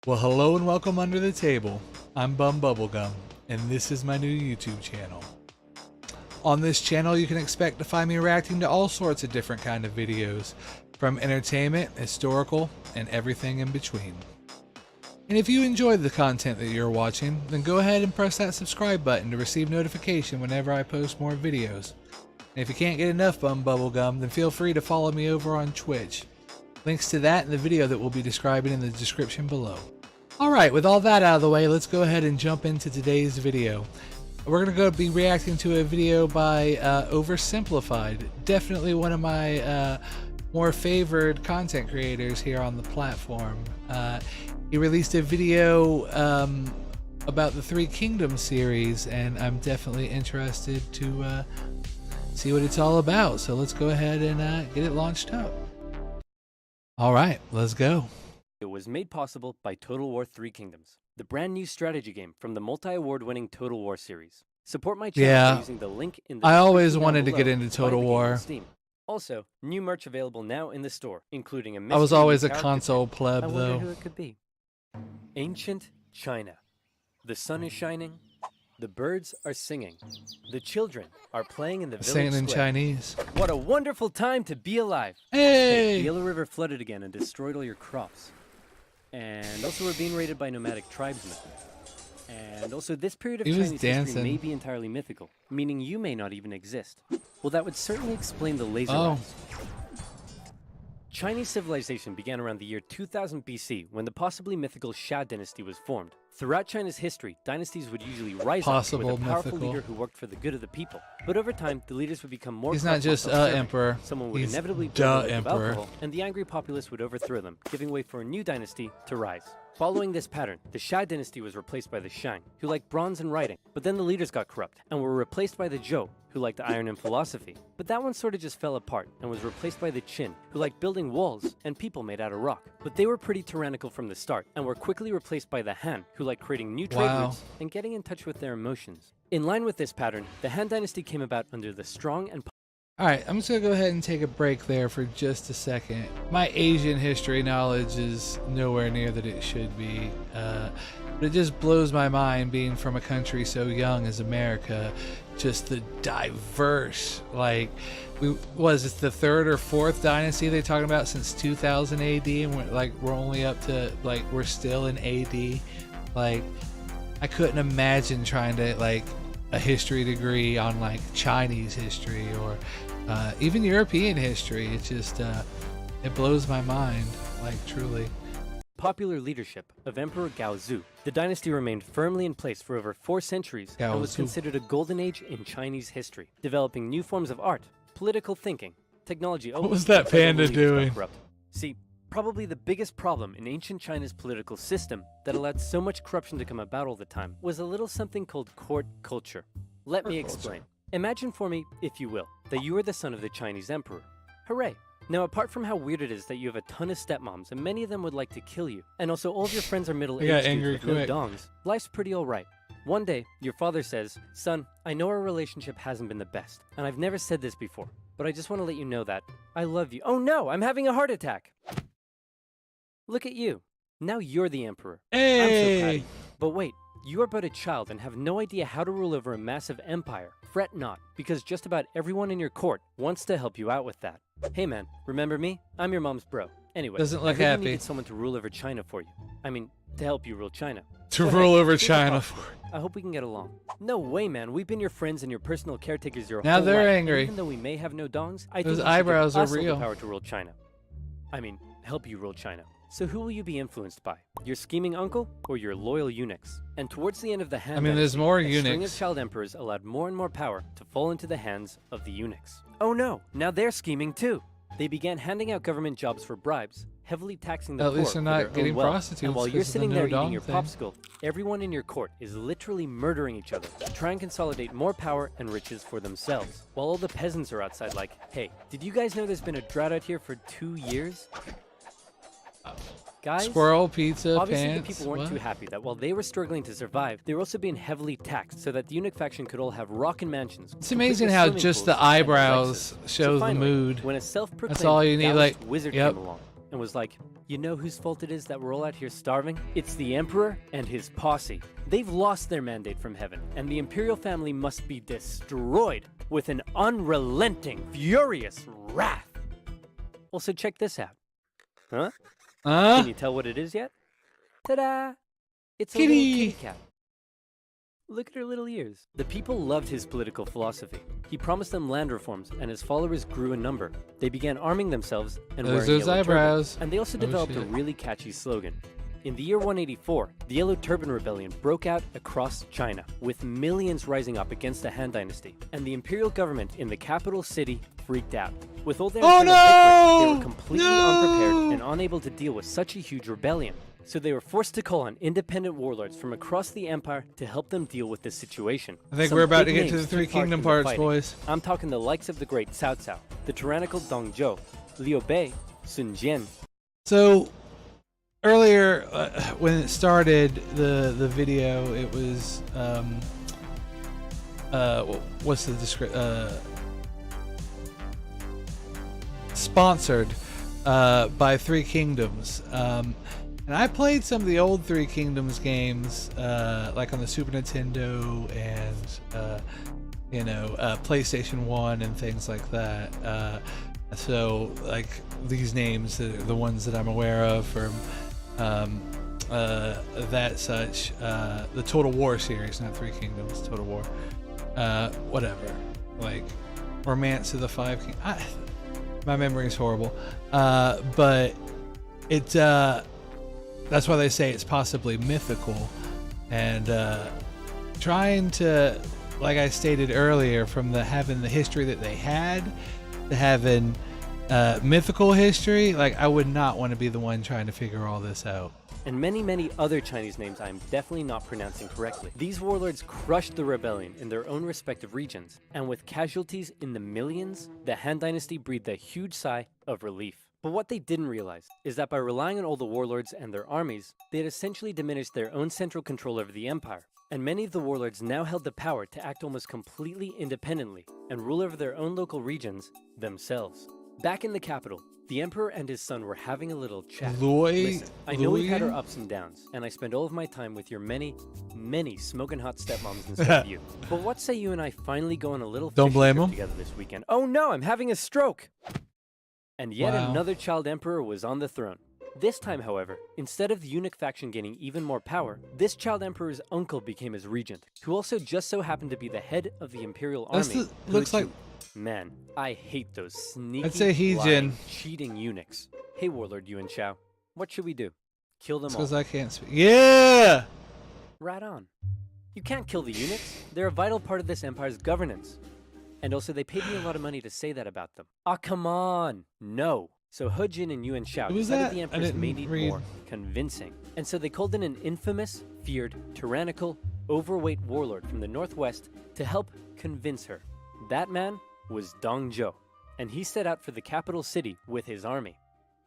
Well, hello and welcome under the table. I'm Bum Bubblegum, and this is my new YouTube channel. On this channel, you can expect to find me reacting to all sorts of different kind of videos, from entertainment, historical, and everything in between. And if you enjoy the content that you're watching, then go ahead and press that subscribe button to receive notification whenever I post more videos. And if you can't get enough Bum Bubblegum, then feel free to follow me over on Twitch. Links to that in the video that we'll be describing in the description below. Alright, with all that out of the way, let's go ahead and jump into today's video. We're going to be reacting to a video by OverSimplified, definitely one of my more favored content creators here on the platform. He released a video about the Three Kingdoms series, and I'm definitely interested to see what it's all about. So let's go ahead and get it launched up. Alright, let's go. It was made possible by Total War Three Kingdoms, the brand new strategy game from the multi-award winning Total War series. Support my channel by using the link in the I always description wanted to below get into Total find the game on War. Steam. Also, new merch available now in the store, including a I was mystery always a character console pick. pleb I wonder though. who it could be. Ancient China. The sun is shining. The birds are singing. The children are playing in the village Saying in square. Chinese. What a wonderful time to be alive. Hey! The Yellow River flooded again and destroyed all your crops. And also we're being raided by nomadic tribesmen. And also this period of He was Chinese history dancing. may be entirely mythical, meaning you may not even exist. Well, that would certainly explain the laser Oh. eyes. Chinese civilization began around the year 2000 BC when the possibly mythical Xia dynasty was formed. Throughout China's history, dynasties would usually rise up with a powerful leader who worked for the good of the people. But over time, the leaders would become more He's not just emperor. Someone would He's inevitably the build a emperor. alcohol, and the angry populace would overthrow them, giving way for a new dynasty to rise. Following this pattern, the Xia dynasty was replaced by the Shang, who liked bronze and writing, but then the leaders got corrupt, and were replaced by the Zhou, who liked iron and philosophy. But that one sort of just fell apart, and was replaced by the Qin, who liked building walls and people made out of rock. But they were pretty tyrannical from the start, and were quickly replaced by the Han, who liked creating new trade routes and getting in touch with their emotions. In line with this pattern, the Han dynasty came about under the strong and Alright, I'm just going to go ahead and take a break there for just a second. My Asian history knowledge is nowhere near that it should be. But it just blows my mind, being from a country so young as America, just the diverse, like, was it the third or fourth dynasty they're talking about since 2000 AD, and we're only up to, like, we're still in AD. Like, I couldn't imagine trying to, like, a history degree on, like, Chinese history or even European history. It just it blows my mind, like, truly. popular leadership of Emperor Gaozu, the dynasty remained firmly in place for over 4 centuries and was considered a golden age in Chinese history, developing new forms of art, political thinking, technology. What was that panda doing? See, probably the biggest problem in ancient China's political system that allowed so much corruption to come about all the time was a little something called court culture. Let me explain. Imagine for me, if you will, that you are the son of the Chinese emperor. Hooray! Now, apart from how weird it is that you have a ton of stepmoms and many of them would like to kill you, and also all of your friends are middle-aged dudes with no dongs, life's pretty alright. One day, your father says, "Son, I know our relationship hasn't been the best, and I've never said this before, but I just want to let you know that I love you." Oh no, I'm having a heart attack! Look at you. Now you're the emperor. Hey! I'm so proud of you. But wait, you are but a child and have no idea how to rule over a massive empire. Fret not, because just about everyone in your court wants to help you out with that. Hey man, remember me? I'm your mom's bro. Anyway, doesn't look I heard happy. You needed someone to rule over China for you. I mean, to help you rule China. To So, rule hey, over here's a China thought. for I hope we can get along. No way, man. We've been your friends and your personal caretakers your Now whole they're life. angry. And even though we may have no dongs, I Those think you should eyebrows give are us all real. the power to rule China. I mean, help you rule China. So who will you be influenced by? Your scheming uncle or your loyal eunuchs? And towards the end of the Han there's more a string of eunuchs. child emperors allowed more and more power to fall into the hands of the eunuchs. Oh no, now they're scheming too. They began handing out government jobs for bribes, heavily taxing the At poor least they're for not their own getting wealth. prostitutes And while you're 'cause of the sitting there no-dong eating your thing. popsicle, everyone in your court is literally murdering each other to try and consolidate more power and riches for themselves. While all the peasants are outside like, "Hey, did you guys know there's been a drought out here for 2 years?" Guys, Squirrel, pizza, obviously pants. the people weren't what? too happy that while they were struggling to survive, they were also being heavily taxed so that the eunuch faction could all have rockin' mansions. It's complete amazing with how swimming just pools the and eyebrows Alexas. shows finally, the mood. when a self-proclaimed That's all you need, Taoist like, wizard yep. came along and was like, you know whose fault it is that we're all out here starving? It's the emperor and his posse. They've lost their mandate from heaven, and the imperial family must be destroyed with an unrelenting, furious wrath. Also, check this out. Huh? Can you tell what it is yet? Ta-da! It's a little kitty cat. Look at her little ears. The people loved his political philosophy. He promised them land reforms, and his followers grew in number. They began arming themselves and There's wearing those yellow eyebrows. turbans. And they also developed a really catchy slogan. In the year 184, the Yellow Turban Rebellion broke out across China, with millions rising up against the Han Dynasty, and the imperial government in the capital city freaked out. With all their internal bickering, they were completely unprepared and unable to deal with such a huge rebellion. So they were forced to call on independent warlords from across the empire to help them deal with this situation. I think Some we're about to big get to names the Three took part Kingdom in the parts, fighting. boys. I'm talking the likes of the great Cao Cao, the tyrannical Dong Zhou, Liu Bei, Sun Jian. So earlier, when it started the video, it was what's the description? Sponsored by Three Kingdoms. And I played some of the old Three Kingdoms games, like on the Super Nintendo and PlayStation 1 and things like that. So like these names are the ones that I'm aware of from that such. The Total War series, not Three Kingdoms, Total War. Whatever. Like Romance of the Five Kings. My memory is horrible. But it that's why they say it's possibly mythical. And trying to, like I stated earlier, from having the history that they had to having mythical history, like I would not want to be the one trying to figure all this out. And many, many other Chinese names I'm definitely not pronouncing correctly. These warlords crushed the rebellion in their own respective regions, and with casualties in the millions, the Han Dynasty breathed a huge sigh of relief. But what they didn't realize is that by relying on all the warlords and their armies, they had essentially diminished their own central control over the empire. And many of the warlords now held the power to act almost completely independently and rule over their own local regions themselves. Back in the capital, the emperor and his son were having a little chat. Listen, I know we've had our ups and downs, and I spend all of my time with your many, many smoking hot stepmoms instead of you. But what say you and I finally go on a little fishing trip together this weekend? Oh no, I'm having a stroke! And yet another child emperor was on the throne. This time, however, instead of the eunuch faction gaining even more power, this child emperor's uncle became his regent, who also just so happened to be the head of the imperial army. Looks like... Man, I hate those sneaky, I'd say lying, cheating eunuchs. Hey, Warlord Yuan Shao, what should we do? Kill them all? Because I can't speak. Yeah! Right on. You can't kill the eunuchs. They're a vital part of this empire's governance. And also, they paid me a lot of money to say that about them. Ah, come on! No. So He Jin and Yuan Shao decided the empress may need more convincing. And so they called in an infamous, feared, tyrannical, overweight warlord from the northwest to help convince her. That man was Dong Zhou, and he set out for the capital city with his army.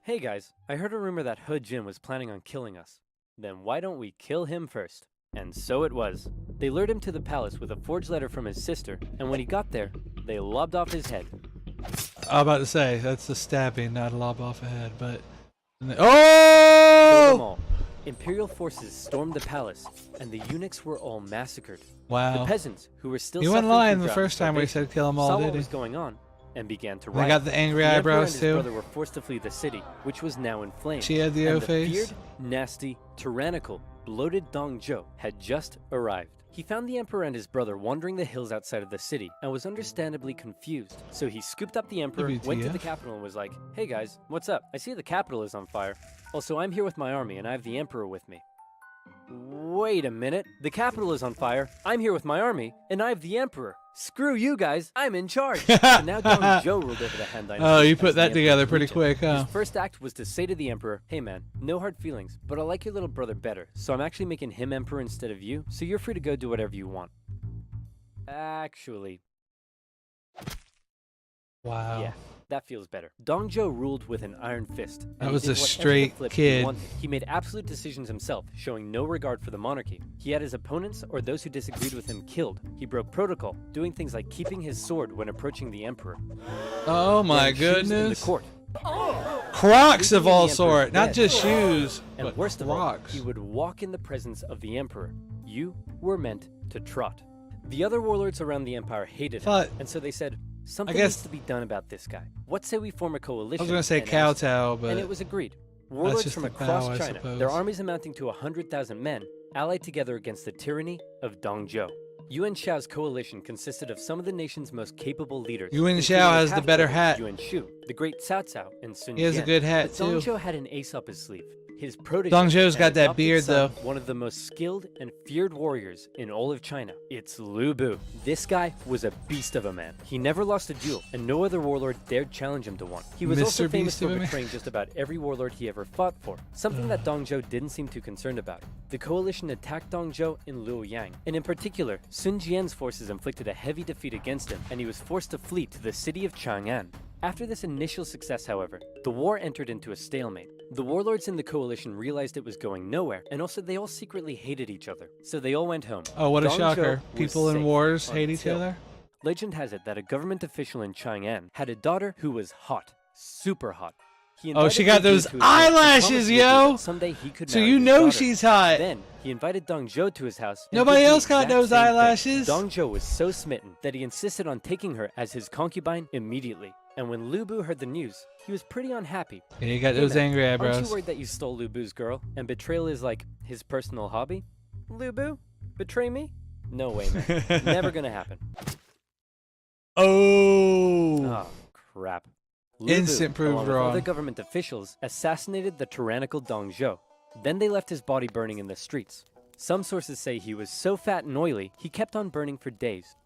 Hey guys, I heard a rumor that He Jin was planning on killing us. Then why don't we kill him first? And so it was. They lured him to the palace with a forged letter from his sister, and when he got there, they lobbed off his head. I'm about to say, that's a stabbing, not a lob off a head, but... Killed them Oh! all. Imperial forces stormed the palace, and the eunuchs were all massacred. Wow. The peasants, who were still You went suffering lying from the drought first and time we starvation, said kill them all, saw did what he? was going on and began to They riot. got the angry Emperor eyebrows and too. his brother were forced to flee the city, which was now in flames. She had the and O-face. The feared, nasty, tyrannical, bloated Dong Zhou had just arrived. He found the emperor and his brother wandering the hills outside of the city and was understandably confused. So he scooped up the emperor, went to the capital and was like, "Hey guys, what's up? I see the capital is on fire. Also, I'm here with my army and I have the emperor with me." Wait a minute. The capital is on fire. I'm here with my army, and I have the emperor. Screw you guys. I'm in charge. So now Dong Zhou ruled over the Han Dynasty. Oh, you put as the that together emperor's pretty regent. quick, huh? His first act was to say to the emperor, "Hey man, no hard feelings, but I like your little brother better, so I'm actually making him emperor instead of you, so you're free to go do whatever you want." Actually. Wow. Yeah. That feels better. Dong Zhuo ruled with an iron fist. And That he was did a whatever the straight flip he kid. wanted. He made absolute decisions himself, showing no regard for the monarchy. He had his opponents or those who disagreed with him killed. He broke protocol, doing things like keeping his sword when approaching the emperor. Oh my Wearing shoes in the goodness. court. Crocs of Sleeping in all the sort, emperor's not bed. just shoes, And but worst of all, Crocs. he would walk in the presence of the emperor. You were meant to trot. The other warlords around the empire hated him, But- and so they said, something guess- needs to be done about this guy. What say we form a coalition? I was gonna say and oust him?" kowtow, but And it was agreed. Warlords just from a bow, across I China, suppose. their armies amounting to 100,000 men, allied together against the tyranny of Dong Zhuo. Yuan Shao's coalition consisted of some of the nation's most capable leaders. Yuan including Shao his has the better half-brother, hat. Yuan Shu, the great Cao Cao, and Sun He has a Jian. good hat, But Dong too. Zhuo had an ace up his sleeve. His protege, Dong Zhuo's and got that adopted beard, son, though. one of the most skilled and feared warriors in all of China. It's Lu Bu. This guy was a beast of a man. He never lost a duel, and no other warlord dared challenge him to one. He was also Mr. famous Beast of for a man. betraying just about every warlord he ever fought for, something that Dong Zhuo didn't seem too concerned about. The coalition attacked Dong Zhuo in Luoyang, and in particular, Sun Jian's forces inflicted a heavy defeat against him, and he was forced to flee to the city of Chang'an. After this initial success, however, the war entered into a stalemate. The warlords in the coalition realized it was going nowhere, and also they all secretly hated each other. So they all went home. oh, what a Dong shocker. Zhuo was People in safe wars hate each until- other? Legend has it that a government official in Chang'an had a daughter who was hot, super hot. He Oh, she invited got Lu Bu those to his house and eyelashes, promised Lu Bu yo! that someday he could So marry you his know daughter. she's hot. Then he invited Dong Zhuo to his house. and Nobody did the else got exact those same thing. eyelashes. Dong Zhuo was so smitten that he insisted on taking her as his concubine immediately. And when Lu Bu heard the news, he was pretty unhappy. Yeah, you got Hey, those man, angry Aren't eyebrows. you worried that you stole Lu Bu's girl and betrayal is like his personal hobby? Lu Bu? Betray me? No way, man. Never gonna happen. Oh. Oh, crap. Lu Bu, Instant proved along with wrong. other government officials assassinated the tyrannical Dong Zhuo. Then they left his body burning in the streets. Some sources say he was so fat and oily, he kept on burning for days.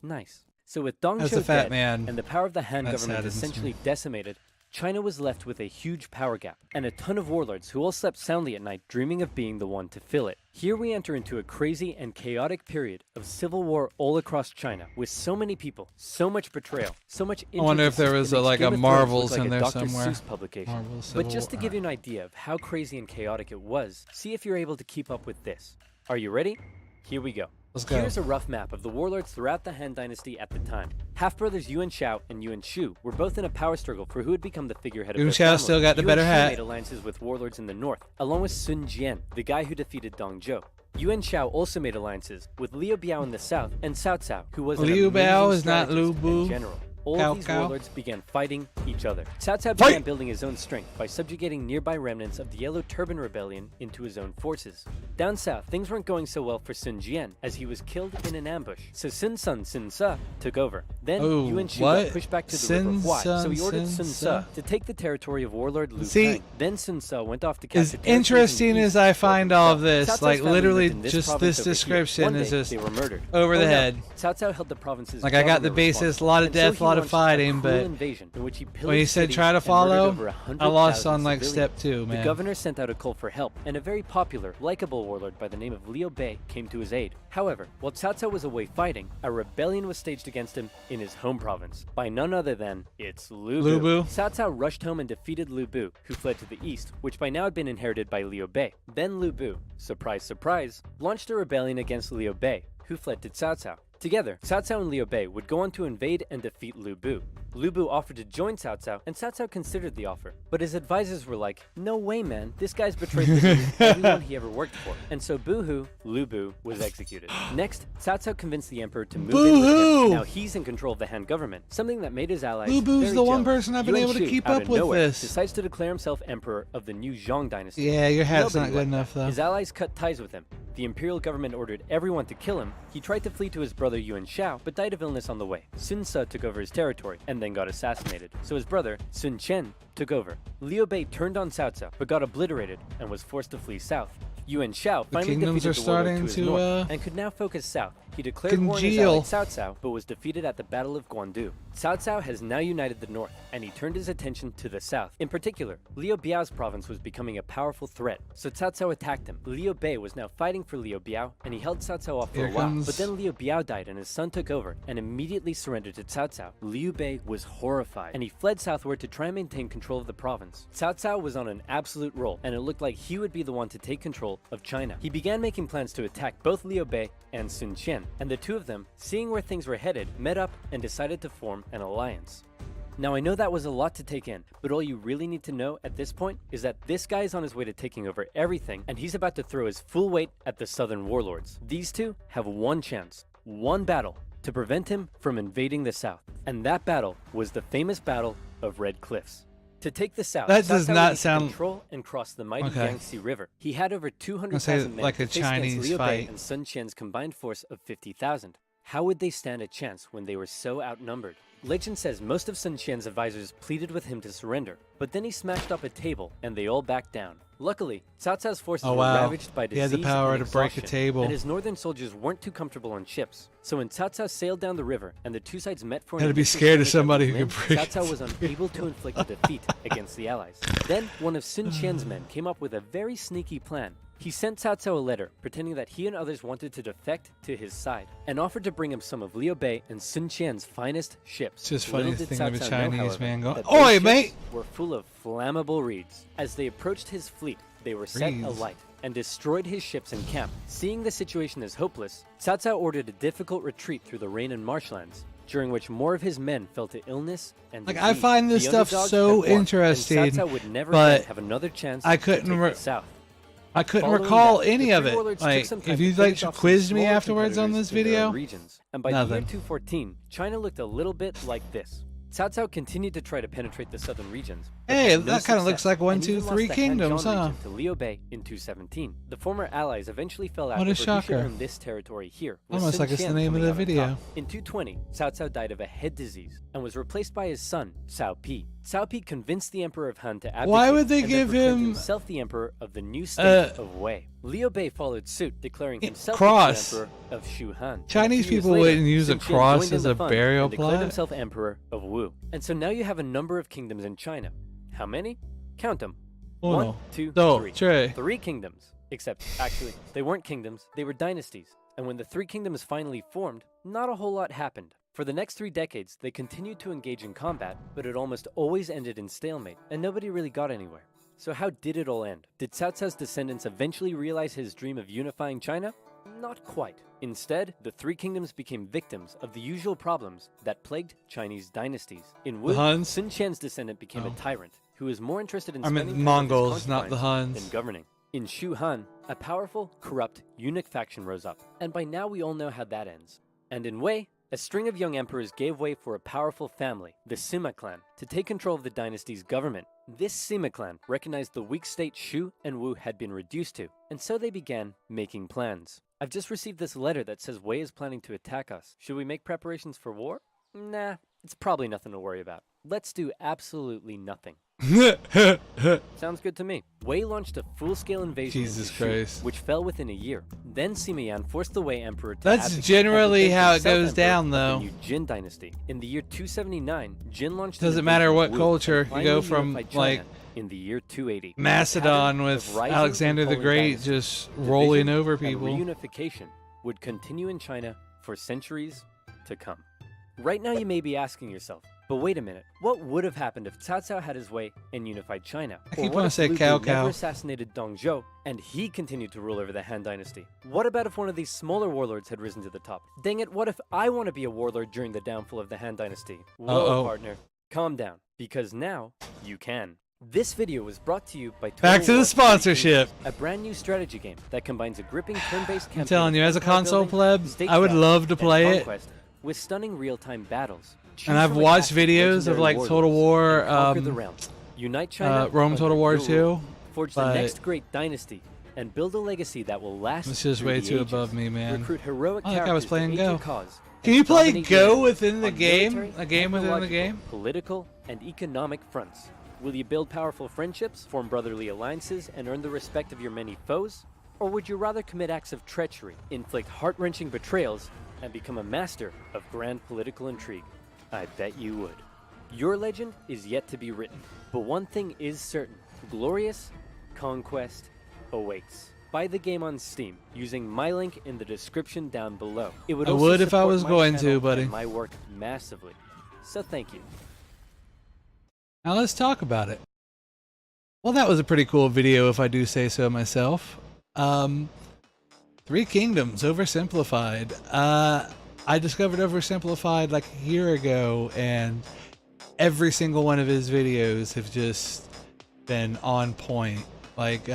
Nice. So with Dong As Zhuo a fat dead man, and the power of the Han that government saddens me. essentially decimated, China was left with a huge power gap and a ton of warlords who all slept soundly at night dreaming of being the one to fill it. Here we enter into a crazy and chaotic period of civil war all across China with so many people, so much betrayal, so much I wonder if there was intricacy. It makes like a Game of Thrones Marvels look like in a there Dr. somewhere. Seuss publication. Marvel But Civil just to War. give you an idea of how crazy and chaotic it was, see if you're able to keep up with this. Are you ready? Here we go. Let's go. Here's a rough map of the warlords throughout the Han Dynasty at the time. Half-brothers Yuan Shao and Yuan Shu were both in a power struggle for who would become the figurehead of Yuan their Shao family. still got the Yuan better Shu hat. made alliances with warlords in the north, along with Sun Jian, the guy who defeated Dong Zhuo. Yuan Shao also made alliances with Liu Biao in the south and Cao Cao, who was an Liu amazing Biao is not Lu strategist Bu. and general. All Cao of these Cao. warlords began fighting each other. Cao Cao Fight! began building his own strength by subjugating nearby remnants of the Yellow Turban Rebellion into his own forces. Down south, things weren't going so well for Sun Jian, as he was killed in an ambush. So Sun Sun Sun Ce took over. Then Oh, Yuan Shu what? got pushed back to the Sun River Huai, so he Sun ordered Sun Sun Ce? Ce to take the territory of warlord Lu See, Kang. Then Sun Ce went off to capture As territories in the interesting east as I for find himself. all of this, Cao Cao's like family literally lived in this just province this over here. description One is day, just they were murdered. over the no. head. Cao Cao held the province's Like I got the governor basis, responsible, a lot of and so death, he a lot of launched a fighting, cruel but invasion in which he when pillaged he said cities try to and murdered follow, over I lost 100,000 on like civilians. step 2, The man. governor sent out a call for help, and a very popular, likable warlord by the name of Liu Bei came to his aid. However, while Cao Cao was away fighting, a rebellion was staged against him in his home province by none other than it's Lu Bu. Lu Bu. Cao Cao rushed home and defeated Lu Bu, who fled to the east, which by now had been inherited by Liu Bei. Then Lu Bu, surprise surprise, launched a rebellion against Liu Bei, who fled to Cao Cao. Together, Cao Cao and Liu Bei would go on to invade and defeat Lu Bu. Lu Bu offered to join Cao Cao, and Cao Cao considered the offer. But his advisors were like, no way, man, this guy's betrayed everyone he ever worked for. And so boo-hoo, Lu Bu was executed. Next, Cao Cao convinced the emperor to move in with Boo-hoo! him. Now he's in control of the Han government, something that made his allies Lu Bu's very the one jealous. person I've been Yuan able to Shu, keep out up of with nowhere, this. decides to declare himself emperor of the new Zhong dynasty. Yeah, your hat's Nobody not good liked enough that. though. His allies cut ties with him. The imperial government ordered everyone to kill him. He tried to flee to his brother Yuan Shao, but died of illness on the way. Sun Ce took over his territory, and then got assassinated. So his brother, Sun Chen, took over. Liu Bei turned on Cao Cao, but got obliterated, and was forced to flee south. Yuan Shao finally kingdoms defeated are the warlord starting to his to, north, and could now focus south, He declared war on his Congeal. ally Cao Cao, but was defeated at the Battle of Guandu. Cao Cao has now united the north, and he turned his attention to the south. In particular, Liu Biao's province was becoming a powerful threat, so Cao Cao attacked him. Liu Bei was now fighting for Liu Biao, and he held Cao Cao off for a while. But then Liu Biao died, and his son took over, and immediately surrendered to Cao Cao. Liu Bei was horrified, and he fled southward to try and maintain control of the province. Cao Cao was on an absolute roll, and it looked like he would be the one to take control of China. He began making plans to attack both Liu Bei and Sun Qian, and the two of them, seeing where things were headed, met up and decided to form an alliance. Now I know that was a lot to take in, but all you really need to know at this point is that this guy is on his way to taking over everything, and he's about to throw his full weight at the southern warlords. These two have one chance, one battle, to prevent him from invading the south, and that battle was the famous Battle of Red Cliffs. To take the south, That Cao does Cao not would need to sound- control and cross the mighty Okay. Yangtze River. He had over I'll 200,000 say men like to a face against Chinese Liu Bei fight. and Sun Qian's combined force of 50,000. How would they stand a chance when they were so outnumbered? Legend says most of Sun Qian's advisors pleaded with him to surrender, but then he smashed up a table and they all backed down. Luckily, Cao Cao's forces Oh, were wow. ravaged by He disease had the power and to break a exhaustion, table. and his northern soldiers weren't too comfortable on ships. So when Cao Cao sailed down the river and the two sides met for an Had to be initial scared of skirmish at somebody who Berlin, could break Cao Cao was unable to inflict a defeat against the Allies. Then one of Sun Qian's men came up with a very sneaky plan. He sent Cao Cao a letter, pretending that he and others wanted to defect to his side, and offered to bring him some of Liu Bei and Sun Qian's finest ships. It's just Little funny did thinking of a Cao Cao know, Chinese however, man going, that "Oi, those mate!" ships were full of flammable reeds. As they approached his fleet, they were set Reeds. alight and destroyed his ships in camp. Seeing the situation as hopeless, Cao Cao ordered a difficult retreat through the rain and marshlands, during which more of his men fell to illness and Like, disease. I find this The stuff underdogs so had won, and interesting, Cao Cao would never but again have another chance I to couldn't take re- the south. I couldn't Following recall that, any the of three it. warlords took Like, some time if to you finish like off some quizzed me smaller afterwards on competitors this in their own video, regions. And by the year nothing. 214, China looked a little bit like this. Cao Cao continued to try to penetrate the southern regions. but Hey, had no that kind of looks success, like one, and two, even three lost the kingdoms, Hanzhong huh? region to Liu Bei in 217. The former allies eventually fell out What a over who should shocker. earn this territory here, with Almost Sun like it's the Qian name of coming the out on video. top. In 220, Cao Cao died of a head disease and was replaced by his son, Cao Pi. Cao Pi convinced the Emperor of Han to abdicate. Why would they and then give proclaimed him, himself the Emperor of the new state of Wei? Liu Bei followed suit, declaring himself cross. the Emperor of Shu Han. Chinese A few years people later, wouldn't use a Sun Qian cross joined in as the a fun burial and declared plot? himself Emperor of Wu. And so now you have a number of kingdoms in China. How many? Count them. Uno, 1, 2, dos, 3. tres. 3 kingdoms. Except, actually, they weren't kingdoms, they were dynasties. And when the 3 kingdoms finally formed, not a whole lot happened. For the next 3 decades, they continued to engage in combat, but it almost always ended in stalemate, and nobody really got anywhere. So how did it all end? Did Cao Cao's descendants eventually realize his dream of unifying China? Not quite. Instead, the 3 kingdoms became victims of the usual problems that plagued Chinese dynasties. In Wu, The Huns? Sun Qian's descendant became Oh. a tyrant, who was more interested in I meant spending time with his Mongols, not the concubines Huns. than governing. In Shu Han, a powerful, corrupt, eunuch faction rose up, and by now we all know how that ends. And in Wei, a string of young emperors gave way for a powerful family, the Sima clan, to take control of the dynasty's government. This Sima clan recognized the weak state Shu and Wu had been reduced to, and so they began making plans. I've just received this letter that says Wei is planning to attack us. Should we make preparations for war? Nah, it's probably nothing to worry about. Let's do absolutely nothing. Sounds good to me. Wei launched a full-scale invasion Jesus into Shu, Christ. which fell within a year. Then Sima Yan forced the Wei emperor to That's abdicate generally and proclaimed how it himself goes emperor down, of though. the new Jin dynasty. In the year 279, Jin launched an Doesn't matter invasion what of Wu culture, and you go finally from, unified China like, in the year 280. Macedon The pattern with of rising Alexander and the falling Great dynasties, just division, rolling over and people. reunification would continue in China for centuries to come. Right now you may be asking yourself, but wait a minute, what would have happened if Cao Cao had his way and unified China? I Or keep what wanting if to say Lu Cao Bu never Cao. assassinated Dong Zhou and he continued to rule over the Han dynasty? What about if one of these smaller warlords had risen to the top? Dang it, what if I want to be a warlord during the downfall of the Han dynasty? Whoa, Uh-oh. partner, calm down, because now you can. This video was brought to you by Total Back to the War sponsorship. 3D, a brand new strategy game that combines a gripping turn-based campaign. I'm telling you, of as a empire console building, pleb, I would statecraft, love to and play it. conquest with stunning real-time battles. Choose And I've from a watched cast of videos of, legendary like, warlords Total War, and conquer the realm. Unite China Rome under Total War your rule. 2, Forge the but next great dynasty and build a legacy that will last. it's just through way the too ages. above me, man. Recruit heroic I like I was characters playing to aid your Go. cause Can and you play dominate Go your within the on game? military, A game within the technological, game? Political and economic fronts. Will you build powerful friendships, form brotherly alliances, and earn the respect of your many foes? Or would you rather commit acts of treachery, inflict heart-wrenching betrayals, and become a master of grand political intrigue? I bet you would. Your legend is yet to be written, but one thing is certain: glorious conquest awaits. Buy the game on Steam using my link in the description down below. It would I also would if I support was my going to, channel buddy. and my work massively. So thank you. Now let's talk about it. Well, that was a pretty cool video, if I do say so myself. Three Kingdoms, Oversimplified. I discovered Oversimplified like a year ago, and every single one of his videos have just been on point. Like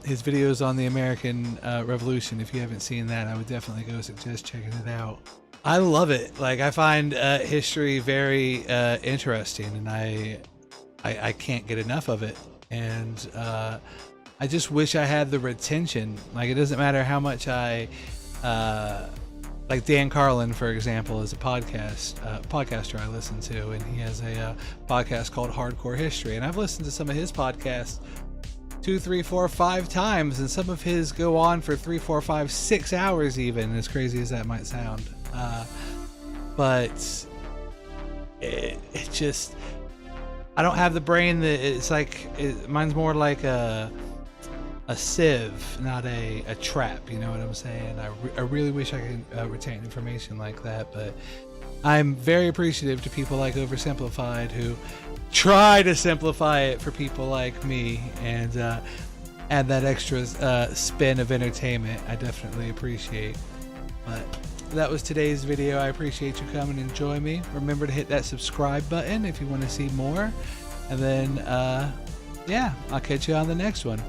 his videos on the American Revolution, if you haven't seen that, I would definitely go suggest checking it out. I love it. Like, I find history very interesting, and I can't get enough of it. And I just wish I had the retention. Like, it doesn't matter how much I like Dan Carlin, for example, is a podcaster I listen to, and he has a podcast called Hardcore History, and I've listened to some of his podcasts 2, 3, 4, 5 times, and some of his go on for 3, 4, 5, 6 hours even, as crazy as that might sound. But it just, I don't have the brain that it's like, mine's more like a sieve, not a trap, you know what I'm saying? I really wish I could retain information like that, but I'm very appreciative to people like Oversimplified who try to simplify it for people like me and add that extra spin of entertainment. I definitely appreciate. But that was today's video. I appreciate you coming and join me. Remember to hit that subscribe button if you want to see more. And then, yeah, I'll catch you on the next one.